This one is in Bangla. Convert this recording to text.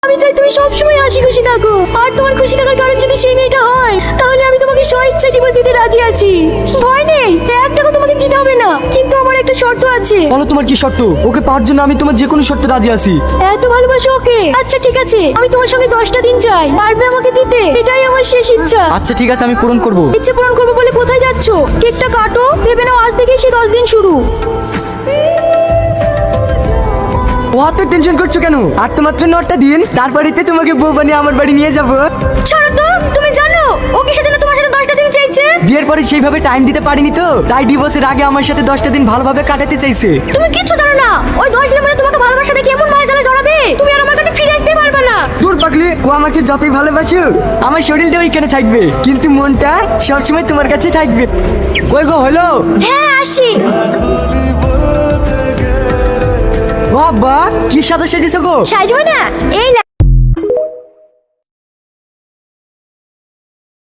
আমি চাই তুমি সবসময় হাসি খুশি থাকো, আর তোমার খুশি থাকার কারণ যদি সেই মেয়েটা হয় তাহলে আমি তোমাকে স্বেচ্ছায় ডিভোর্স দিতে রাজি আছি। ভয় নেই, 1 টাকা তোমাকে দিতে হবে না, কিন্তু আমার একটা শর্ত আছে। বলো তোমার কি শর্ত? ওকে পাওয়ার জন্য আমি তোমার যে কোনো শর্তে রাজি আছি। এত ভালোবাসো ওকে? আচ্ছা ঠিক আছে, আমি তোমার সঙ্গে 10টা দিন চাই, পারবে আমাকে দিতে? এটাই আমার শেষ ইচ্ছা। আচ্ছা ঠিক আছে, আমি পূরণ করব। ইচ্ছে পূরণ করবো বলে কোথায় যাচ্ছ? কেকটা কাটো, ভেবে নাও আজ থেকেই সেই 10 দিন শুরু। ও এত টেনশন করছো কেন? আর তো মাত্র 9টা দিন, তারপরেতে তোমাকে বউ বানিয়ে আমার বাড়ি নিয়ে যাব। ছাড়ো তো, তুমি জানো ও কিসের জন্য তোমার সাথে 10টা দিন চাইছে? বিয়ের পরে সেইভাবে টাইম দিতে পারিনি তো, তাই ডিভোর্সের আগে আমার সাথে 10টা দিন ভালোভাবে কাটাতে চাইছে। তুমি কিচ্ছু জানো না, ওই 10 দিনের মধ্যে তোমাকে ভালোবাসা দেখে এমন মায়া জালে জড়াবে তুমি আর আমার কাছে ফিরে আসতে পারবে না। দূর পাগলি, ও আমাকে যতই ভালোবাসো আমার শরীরটা ওইখানে থাকবে, কিন্তু মনটা সবসময় তোমার কাছে থাকবে। কই গো হলো? হ্যাঁ আসি। বাবা কি সাজা সেজেছো গো? সাজবে না, এই